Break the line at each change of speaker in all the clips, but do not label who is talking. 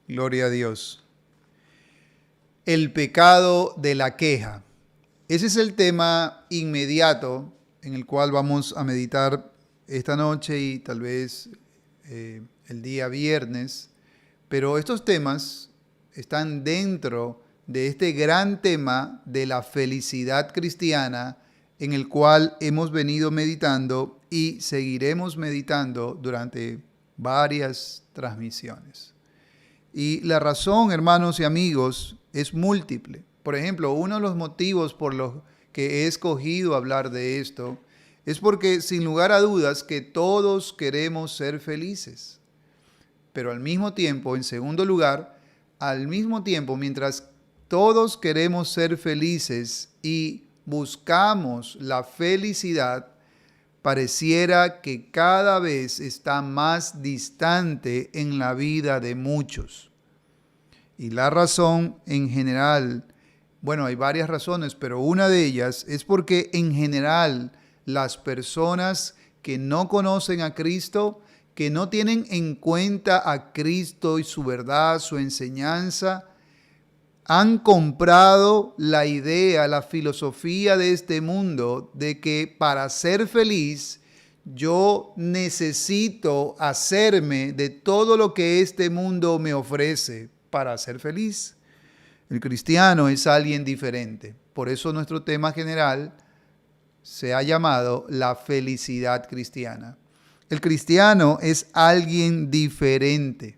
Gloria a Dios. El pecado de la queja. Ese es el tema inmediato en el cual vamos a meditar esta noche y tal vez el día viernes. Pero estos temas están dentro de este gran tema de la felicidad cristiana en el cual hemos venido meditando y seguiremos meditando durante varias transmisiones. Y la razón, hermanos y amigos, es múltiple. Por ejemplo, uno de los motivos por los que he escogido hablar de esto es porque, sin lugar a dudas, que todos queremos ser felices. Pero al mismo tiempo, en segundo lugar, mientras todos queremos ser felices y buscamos la felicidad, pareciera que cada vez está más distante en la vida de muchos. Y la razón en general, hay varias razones, pero una de ellas es porque en general las personas que no conocen a Cristo, que no tienen en cuenta a Cristo y su verdad, su enseñanza, han comprado la idea, la filosofía de este mundo de que para ser feliz yo necesito hacerme de todo lo que este mundo me ofrece para ser feliz. El cristiano es alguien diferente. Por eso nuestro tema general se ha llamado la felicidad cristiana. El cristiano es alguien diferente.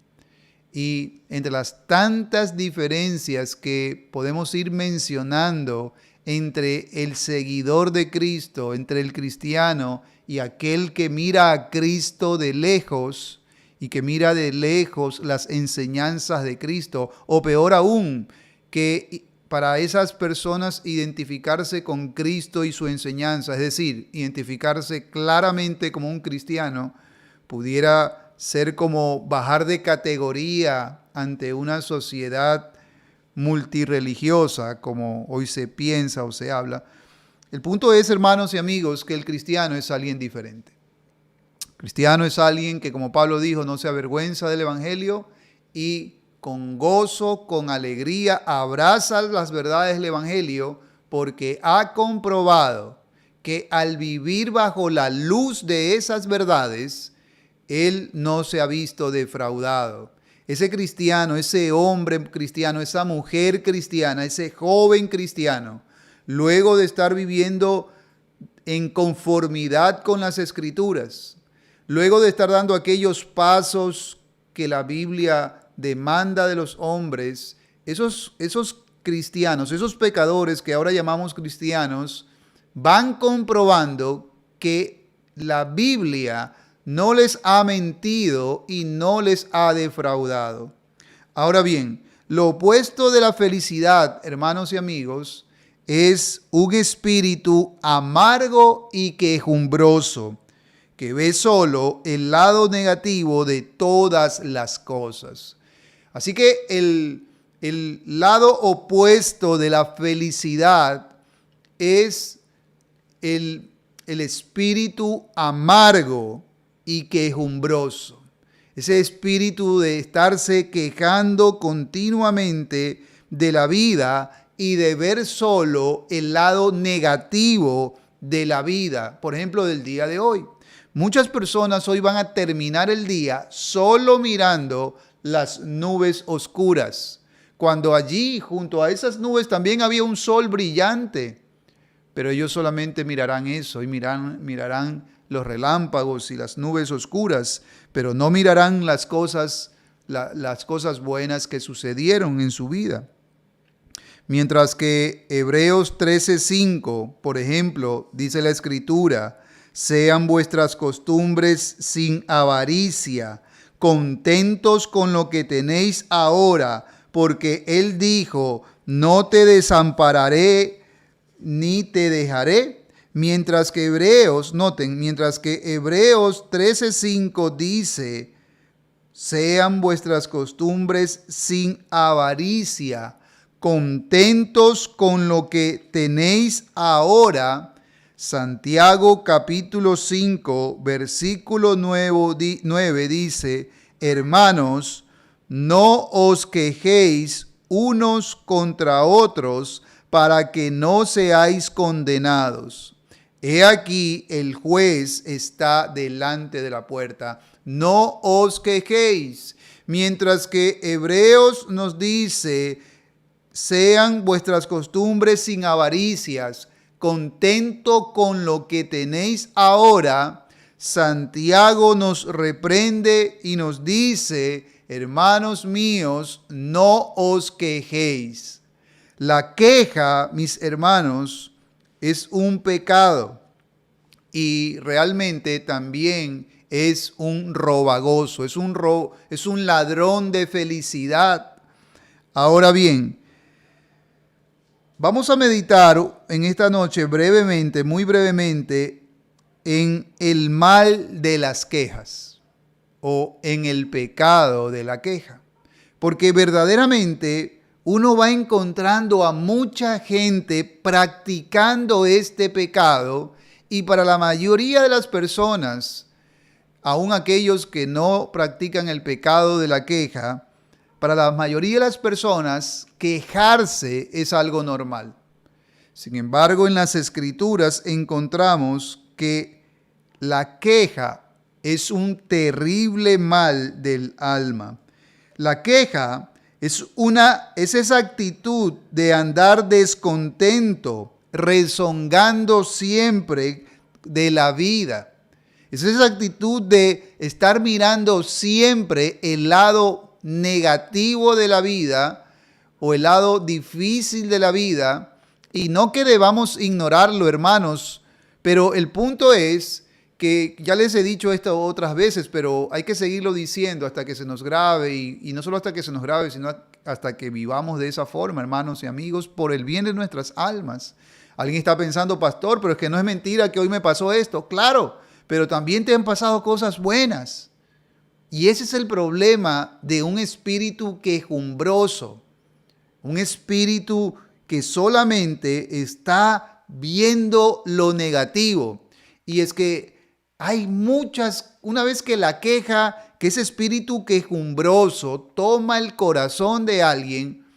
Y entre las tantas diferencias que podemos ir mencionando entre el seguidor de Cristo, entre el cristiano y aquel que mira a Cristo de lejos y que mira de lejos las enseñanzas de Cristo, o peor aún, que para esas personas identificarse con Cristo y su enseñanza, es decir, identificarse claramente como un cristiano, pudiera ser como bajar de categoría ante una sociedad multirreligiosa, como hoy se piensa o se habla. El punto es, hermanos y amigos, que el cristiano es alguien diferente. El cristiano es alguien que, como Pablo dijo, no se avergüenza del evangelio y con gozo, con alegría, abraza las verdades del evangelio porque ha comprobado que al vivir bajo la luz de esas verdades, él no se ha visto defraudado. Ese cristiano, ese hombre cristiano, esa mujer cristiana, ese joven cristiano, luego de estar viviendo en conformidad con las Escrituras, luego de estar dando aquellos pasos que la Biblia demanda de los hombres, esos cristianos, esos pecadores que ahora llamamos cristianos, van comprobando que la Biblia no les ha mentido y no les ha defraudado. Ahora bien, lo opuesto de la felicidad, hermanos y amigos, es un espíritu amargo y quejumbroso, que ve solo el lado negativo de todas las cosas. Así que el lado opuesto de la felicidad es el espíritu amargo y quejumbroso. Ese espíritu de estarse quejando continuamente de la vida y de ver solo el lado negativo de la vida. Por ejemplo, del día de hoy. Muchas personas hoy van a terminar el día solo mirando las nubes oscuras, cuando allí, junto a esas nubes, también había un sol brillante. Pero ellos solamente mirarán eso y mirarán los relámpagos y las nubes oscuras, pero no mirarán las cosas buenas que sucedieron en su vida. Mientras que Hebreos 13:5, por ejemplo, dice la Escritura: sean vuestras costumbres sin avaricia, contentos con lo que tenéis ahora, porque Él dijo: no te desampararé ni te dejaré. Mientras que Hebreos 13:5 dice: sean vuestras costumbres sin avaricia, contentos con lo que tenéis ahora. Santiago capítulo 5, versículo 9 dice: hermanos, no os quejéis unos contra otros para que no seáis condenados. He aquí el juez está delante de la puerta. No os quejéis. Mientras que Hebreos nos dice, sean vuestras costumbres sin avaricias, contento con lo que tenéis ahora, Santiago nos reprende y nos dice, hermanos míos, no os quejéis. La queja, mis hermanos, es un pecado y realmente también es un robagoso, es un ladrón de felicidad. Ahora bien, vamos a meditar en esta noche brevemente, muy brevemente, en el mal de las quejas o en el pecado de la queja. Porque verdaderamente uno va encontrando a mucha gente practicando este pecado y para la mayoría de las personas, aun aquellos que no practican el pecado de la queja, para la mayoría de las personas quejarse es algo normal. Sin embargo, en las Escrituras encontramos que la queja es un terrible mal del alma. La queja es esa actitud de andar descontento, rezongando siempre de la vida. Es esa actitud de estar mirando siempre el lado negativo de la vida o el lado difícil de la vida. Y no que debamos ignorarlo, hermanos, pero el punto es que ya les he dicho esto otras veces, pero hay que seguirlo diciendo hasta que se nos grabe y no solo hasta que se nos grabe, sino hasta que vivamos de esa forma, hermanos y amigos, por el bien de nuestras almas. Alguien está pensando, pastor, pero es que no es mentira que hoy me pasó esto. Claro, pero también te han pasado cosas buenas. Y ese es el problema de un espíritu quejumbroso, un espíritu que solamente está viendo lo negativo. Y es que hay una vez que la queja, que ese espíritu quejumbroso toma el corazón de alguien,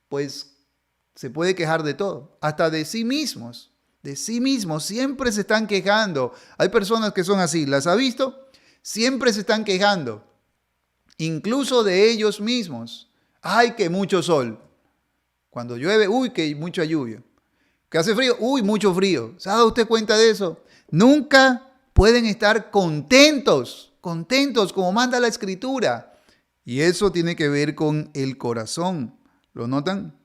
pues se puede quejar de todo, hasta de sí mismos. De sí mismos, siempre se están quejando. Hay personas que son así, ¿las ha visto? Siempre se están quejando, incluso de ellos mismos. ¡Ay, que mucho sol! Cuando llueve, ¡uy, que mucha lluvia! ¿Que hace frío? ¡Uy, mucho frío! ¿Se ha dado usted cuenta de eso? Nunca pueden estar contentos como manda la Escritura. Y eso tiene que ver con el corazón. ¿Lo notan?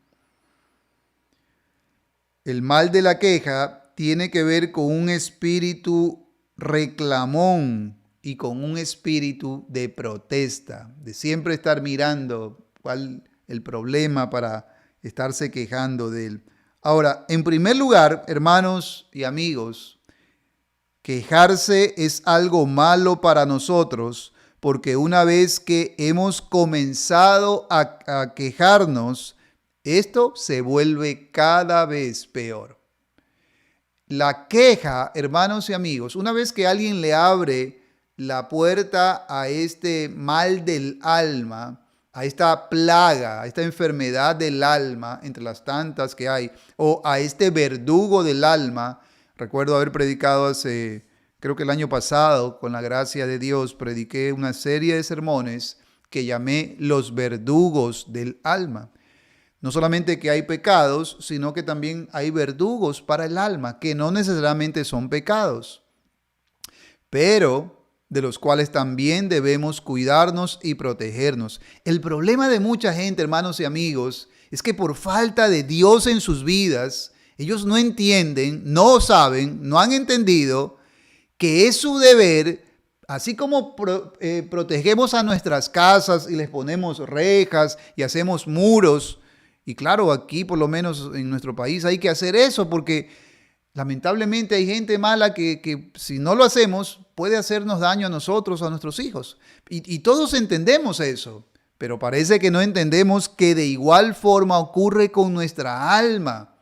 El mal de la queja tiene que ver con un espíritu reclamón y con un espíritu de protesta, de siempre estar mirando cuál el problema para estarse quejando de él. Ahora, en primer lugar, hermanos y amigos, quejarse es algo malo para nosotros porque una vez que hemos comenzado a quejarnos, esto se vuelve cada vez peor. La queja, hermanos y amigos, una vez que alguien le abre la puerta a este mal del alma, a esta plaga, a esta enfermedad del alma, entre las tantas que hay, o a este verdugo del alma. Recuerdo haber predicado creo que el año pasado, con la gracia de Dios, prediqué una serie de sermones que llamé los verdugos del alma. No solamente que hay pecados, sino que también hay verdugos para el alma, que no necesariamente son pecados, pero de los cuales también debemos cuidarnos y protegernos. El problema de mucha gente, hermanos y amigos, es que por falta de Dios en sus vidas, ellos no entienden, no saben, no han entendido que es su deber, así como protegemos a nuestras casas y les ponemos rejas y hacemos muros. Y claro, aquí por lo menos en nuestro país hay que hacer eso porque lamentablemente hay gente mala que si no lo hacemos puede hacernos daño a nosotros, a nuestros hijos. Y todos entendemos eso, pero parece que no entendemos que de igual forma ocurre con nuestra alma.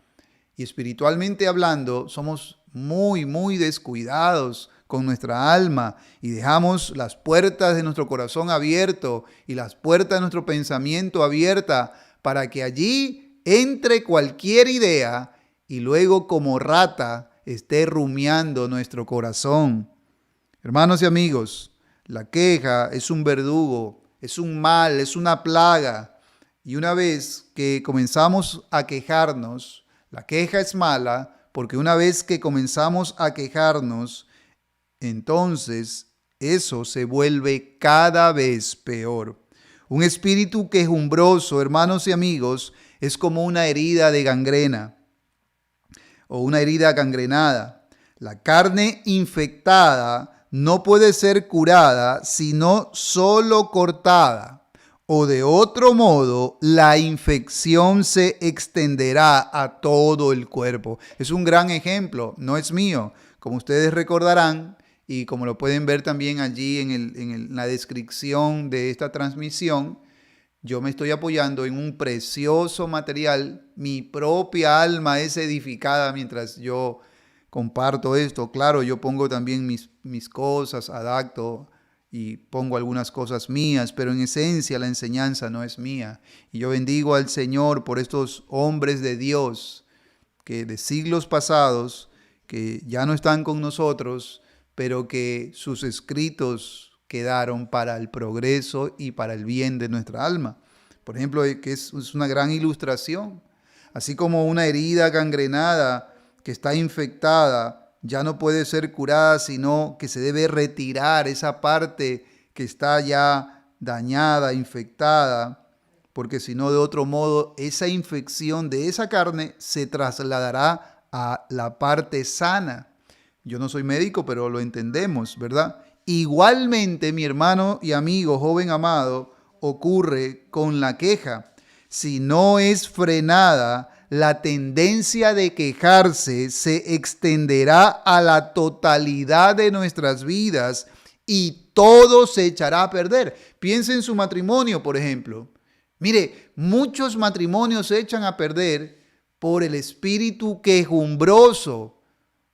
Y espiritualmente hablando, somos muy, muy descuidados con nuestra alma y dejamos las puertas de nuestro corazón abierto y las puertas de nuestro pensamiento abierta para que allí entre cualquier idea y luego como rata esté rumiando nuestro corazón. Hermanos y amigos, la queja es un verdugo, es un mal, es una plaga. Y una vez que comenzamos a quejarnos, la queja es mala porque una vez que comenzamos a quejarnos, entonces eso se vuelve cada vez peor. Un espíritu quejumbroso, hermanos y amigos, es como una herida de gangrena o una herida gangrenada. La carne infectada no puede ser curada sino solo cortada, o de otro modo la infección se extenderá a todo el cuerpo. Es un gran ejemplo, no es mío. Como ustedes recordarán y como lo pueden ver también allí en la descripción de esta transmisión, yo me estoy apoyando en un precioso material. Mi propia alma es edificada mientras yo comparto esto. Claro, yo pongo también mis cosas, adapto y pongo algunas cosas mías, pero en esencia la enseñanza no es mía. Y yo bendigo al Señor por estos hombres de Dios que de siglos pasados, que ya no están con nosotros, pero que sus escritos quedaron para el progreso y para el bien de nuestra alma. Por ejemplo, que es una gran ilustración. Así como una herida gangrenada que está infectada ya no puede ser curada, sino que se debe retirar esa parte que está ya dañada, infectada, porque si no, de otro modo, esa infección de esa carne se trasladará a la parte sana. Yo no soy médico, pero lo entendemos, ¿verdad? Igualmente, mi hermano y amigo, joven amado, ocurre con la queja. Si no es frenada, la tendencia de quejarse se extenderá a la totalidad de nuestras vidas y todo se echará a perder. Piense en su matrimonio, por ejemplo. Mire, muchos matrimonios se echan a perder por el espíritu quejumbroso.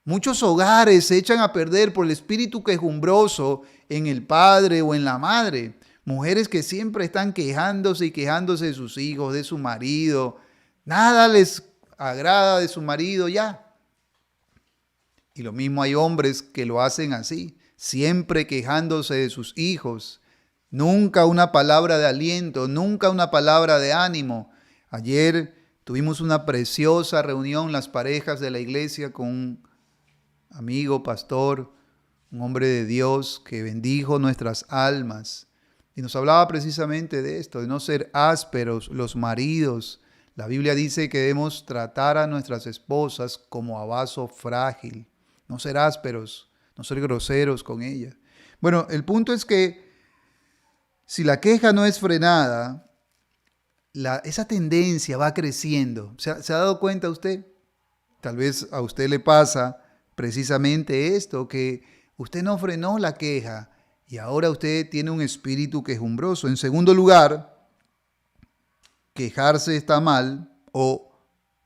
Muchos hogares se echan a perder por el espíritu quejumbroso en el padre o en la madre. Mujeres que siempre están quejándose y quejándose de sus hijos, de su marido. Nada les agrada de su marido ya. Y lo mismo hay hombres que lo hacen así, siempre quejándose de sus hijos. Nunca una palabra de aliento, nunca una palabra de ánimo. Ayer tuvimos una preciosa reunión, las parejas de la iglesia, con un amigo, pastor, un hombre de Dios que bendijo nuestras almas. Y nos hablaba precisamente de esto, de no ser ásperos los maridos. La Biblia dice que debemos tratar a nuestras esposas como a vaso frágil. No ser ásperos, no ser groseros con ellas. Bueno, el punto es que si la queja no es frenada, esa tendencia va creciendo. ¿Se ha dado cuenta usted? Tal vez a usted le pasa precisamente esto, que usted no frenó la queja y ahora usted tiene un espíritu quejumbroso. En segundo lugar, quejarse está mal, o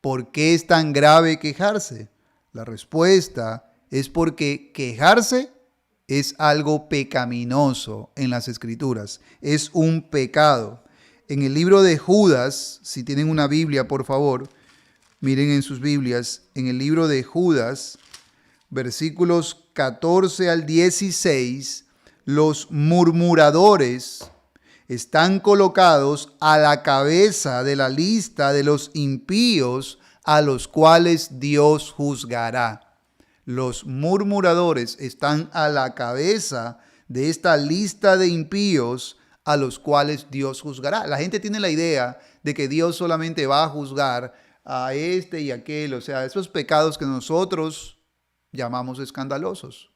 ¿por qué es tan grave quejarse? La respuesta es porque quejarse es algo pecaminoso en las Escrituras, es un pecado. En el libro de Judas, si tienen una Biblia, por favor, miren en sus Biblias, en el libro de Judas, versículos 14 al 16, los murmuradores están colocados a la cabeza de la lista de los impíos a los cuales Dios juzgará. Los murmuradores están a la cabeza de esta lista de impíos a los cuales Dios juzgará. La gente tiene la idea de que Dios solamente va a juzgar a este y aquel, o sea, esos pecados que nosotros llamamos escandalosos.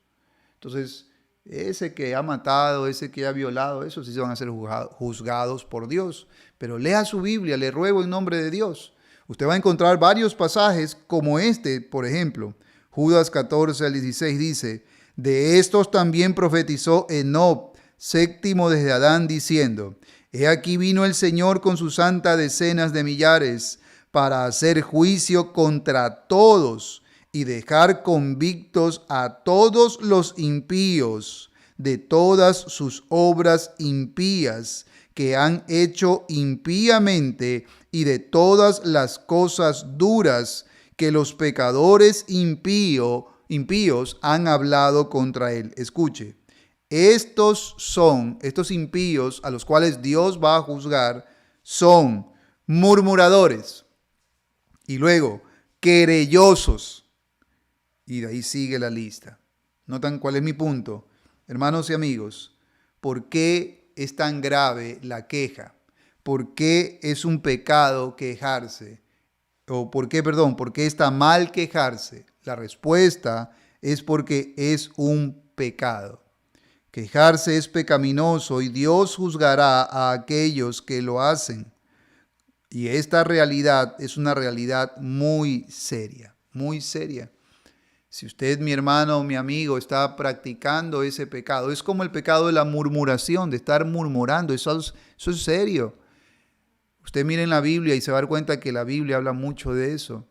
Entonces, ese que ha matado, ese que ha violado, esos sí van a ser juzgados por Dios. Pero lea su Biblia, le ruego en nombre de Dios. Usted va a encontrar varios pasajes como este, por ejemplo. Judas 14 al 16 dice, de estos también profetizó Enoc, séptimo desde Adán, diciendo, he aquí vino el Señor con sus santas decenas de millares para hacer juicio contra todos y dejar convictos a todos los impíos de todas sus obras impías que han hecho impíamente y de todas las cosas duras que los pecadores impíos han hablado contra él. Escuche, estos impíos a los cuales Dios va a juzgar, son murmuradores y luego querellosos. Y de ahí sigue la lista. ¿Notan cuál es mi punto? Hermanos y amigos, ¿por qué es tan grave la queja? ¿Por qué es un pecado quejarse? ¿Por qué está mal quejarse? La respuesta es porque es un pecado. Quejarse es pecaminoso y Dios juzgará a aquellos que lo hacen. Y esta realidad es una realidad muy seria, muy seria. Si usted, mi hermano o mi amigo, está practicando ese pecado, es como el pecado de la murmuración, de estar murmurando, eso es serio. Usted mire en la Biblia y se va a dar cuenta que la Biblia habla mucho de eso.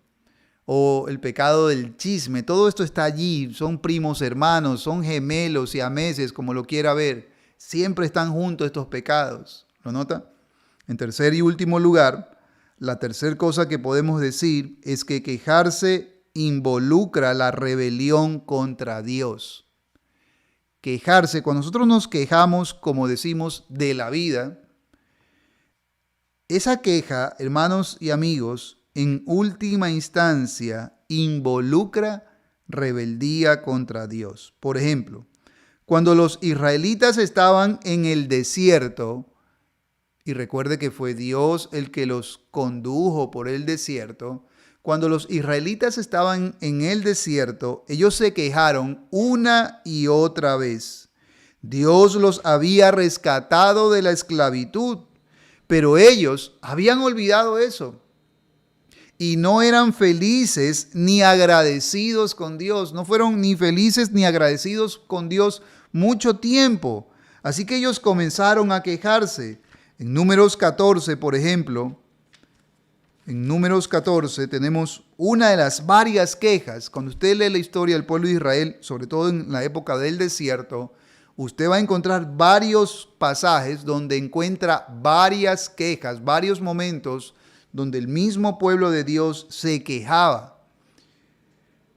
O el pecado del chisme, todo esto está allí, son primos hermanos, son gemelos y siameses, como lo quiera ver. Siempre están juntos estos pecados. ¿Lo nota? En tercer y último lugar, la tercera cosa que podemos decir es que quejarse involucra la rebelión contra Dios. Quejarse, cuando nosotros nos quejamos, como decimos, de la vida, esa queja, hermanos y amigos, en última instancia involucra rebeldía contra Dios. Por ejemplo, cuando los israelitas estaban en el desierto, y recuerde que fue Dios el que los condujo por el desierto, cuando los israelitas estaban en el desierto, ellos se quejaron una y otra vez. Dios los había rescatado de la esclavitud, pero ellos habían olvidado eso y no eran felices ni agradecidos con Dios. No fueron ni felices ni agradecidos con Dios mucho tiempo. Así que ellos comenzaron a quejarse. En Números 14, por ejemplo, en Números 14 tenemos una de las varias quejas. Cuando usted lee la historia del pueblo de Israel, sobre todo en la época del desierto, usted va a encontrar varios pasajes donde encuentra varias quejas, varios momentos donde el mismo pueblo de Dios se quejaba.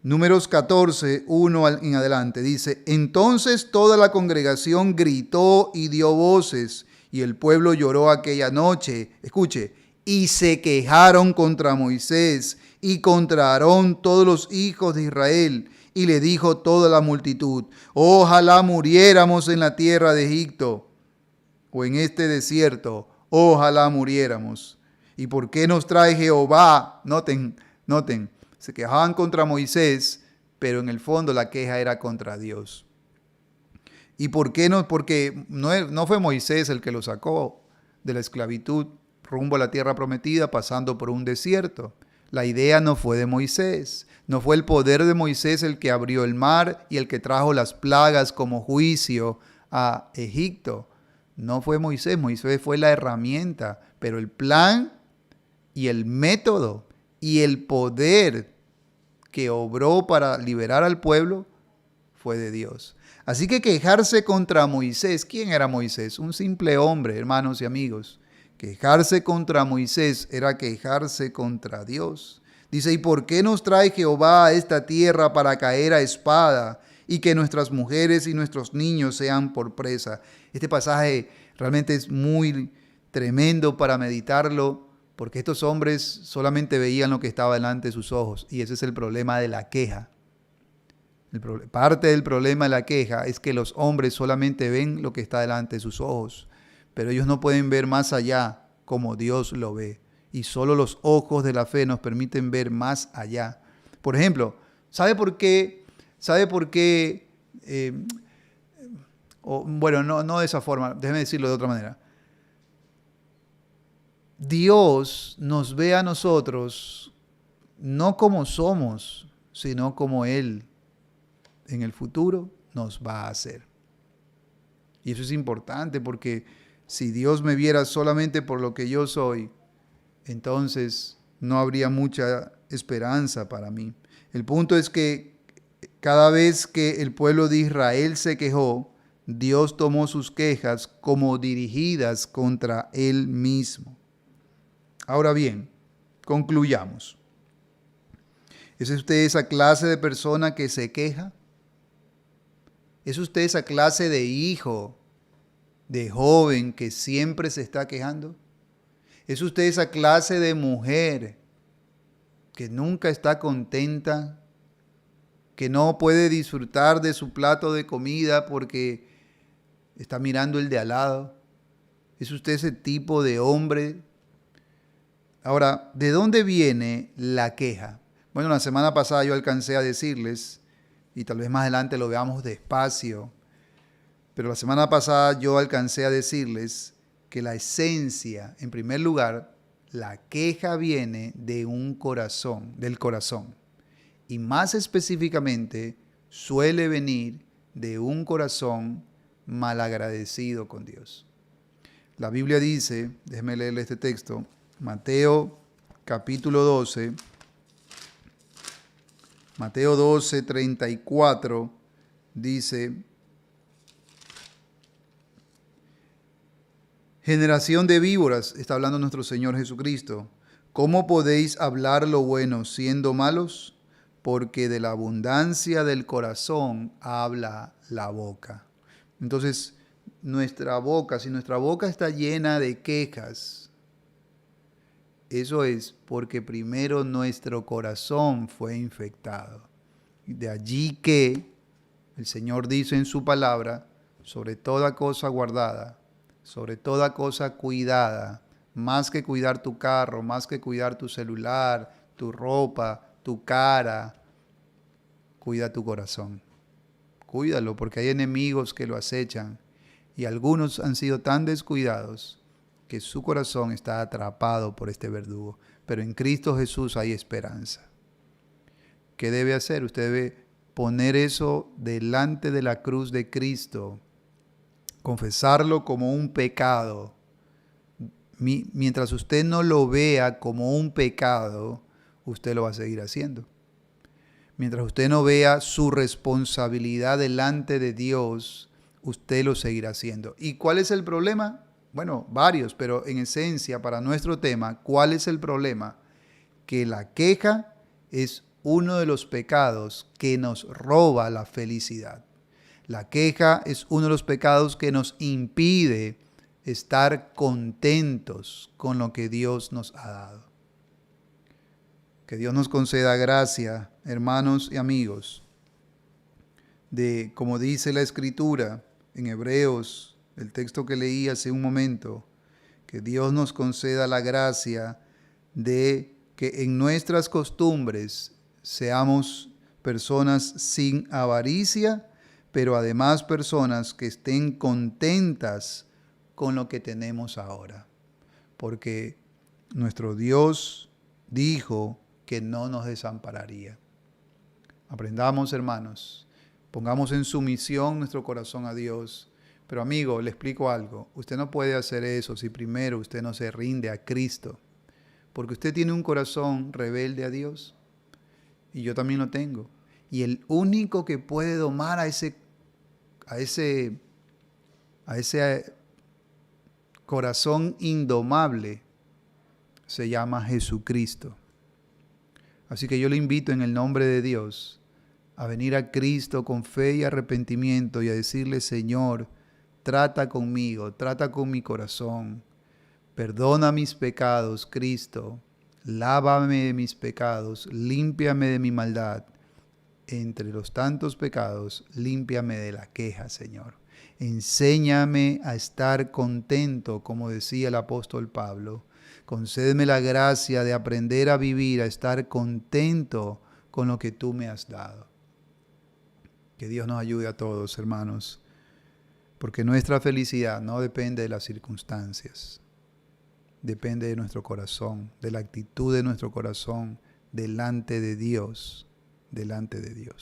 Números 14, 1 en adelante, dice: entonces toda la congregación gritó y dio voces, y el pueblo lloró aquella noche. Escuche, y se quejaron contra Moisés y contra Aarón todos los hijos de Israel. Y le dijo toda la multitud: ojalá muriéramos en la tierra de Egipto o en este desierto, ojalá muriéramos. ¿Y por qué nos trae Jehová? Noten, se quejaban contra Moisés, pero en el fondo la queja era contra Dios. ¿Y por qué no? Porque no fue Moisés el que lo sacó de la esclavitud rumbo a la tierra prometida, pasando por un desierto. La idea no fue de Moisés, no fue el poder de Moisés el que abrió el mar y el que trajo las plagas como juicio a Egipto. No fue Moisés, Moisés fue la herramienta, pero el plan y el método y el poder que obró para liberar al pueblo fue de Dios. Así que quejarse contra Moisés, ¿quién era Moisés? Un simple hombre, hermanos y amigos. Quejarse contra Moisés era quejarse contra Dios. Dice: ¿y por qué nos trae Jehová a esta tierra para caer a espada y que nuestras mujeres y nuestros niños sean por presa? Este pasaje realmente es muy tremendo para meditarlo, porque estos hombres solamente veían lo que estaba delante de sus ojos, y ese es el problema de la queja. Parte del problema de la queja es que los hombres solamente ven lo que está delante de sus ojos, pero ellos no pueden ver más allá como Dios lo ve. Y solo los ojos de la fe nos permiten ver más allá. Por ejemplo, ¿sabe por qué? Bueno, no de esa forma, déjeme decirlo de otra manera. Dios nos ve a nosotros no como somos, sino como Él en el futuro nos va a hacer. Y eso es importante, porque si Dios me viera solamente por lo que yo soy, entonces no habría mucha esperanza para mí. El punto es que cada vez que el pueblo de Israel se quejó, Dios tomó sus quejas como dirigidas contra él mismo. Ahora bien, concluyamos. ¿Es usted esa clase de persona que se queja? ¿Es usted esa clase de hijo, de joven que siempre se está quejando? ¿Es usted esa clase de mujer que nunca está contenta, que no puede disfrutar de su plato de comida porque está mirando el de al lado? ¿Es usted ese tipo de hombre? Ahora, ¿de dónde viene la queja? Bueno, la semana pasada yo alcancé a decirles, y tal vez más adelante lo veamos despacio, pero la semana pasada yo alcancé a decirles que la esencia, en primer lugar, la queja viene de un corazón, del corazón. Y más específicamente, suele venir de un corazón malagradecido con Dios. La Biblia dice, déjeme leerle este texto, Mateo capítulo 12, Mateo 12, 34, dice: generación de víboras, está hablando nuestro Señor Jesucristo, ¿cómo podéis hablar lo bueno siendo malos? Porque de la abundancia del corazón habla la boca. Entonces, nuestra boca, si nuestra boca está llena de quejas, eso es porque primero nuestro corazón fue infectado. De allí que el Señor dice en su palabra, sobre toda cosa guardada, sobre toda cosa cuidada, más que cuidar tu carro, más que cuidar tu celular, tu ropa, tu cara, cuida tu corazón. Cuídalo porque hay enemigos que lo acechan y algunos han sido tan descuidados que su corazón está atrapado por este verdugo. Pero en Cristo Jesús hay esperanza. ¿Qué debe hacer? Usted debe poner eso delante de la cruz de Cristo, confesarlo como un pecado. Mientras usted no lo vea como un pecado, usted lo va a seguir haciendo. Mientras usted no vea su responsabilidad delante de Dios, usted lo seguirá haciendo. ¿Y cuál es el problema? Bueno, varios, pero en esencia, para nuestro tema, ¿cuál es el problema? Que la queja es uno de los pecados que nos roba la felicidad. La queja es uno de los pecados que nos impide estar contentos con lo que Dios nos ha dado. Que Dios nos conceda gracia, hermanos y amigos, de, como dice la Escritura en Hebreos, el texto que leí hace un momento, que Dios nos conceda la gracia de que en nuestras costumbres seamos personas sin avaricia, pero además personas que estén contentas con lo que tenemos ahora. Porque nuestro Dios dijo que no nos desampararía. Aprendamos, hermanos, pongamos en sumisión nuestro corazón a Dios. Pero amigo, le explico algo. Usted no puede hacer eso si primero usted no se rinde a Cristo. Porque usted tiene un corazón rebelde a Dios. Y yo también lo tengo. Y el único que puede domar a ese corazón indomable se llama Jesucristo. Así que yo le invito en el nombre de Dios a venir a Cristo con fe y arrepentimiento y a decirle: Señor, trata conmigo, trata con mi corazón. Perdona mis pecados, Cristo. Lávame de mis pecados, límpiame de mi maldad. Entre los tantos pecados, límpiame de la queja, Señor. Enséñame a estar contento, como decía el apóstol Pablo. Concédeme la gracia de aprender a vivir, a estar contento con lo que tú me has dado. Que Dios nos ayude a todos, hermanos, porque nuestra felicidad no depende de las circunstancias. Depende de nuestro corazón, de la actitud de nuestro corazón delante de Dios, delante de Dios.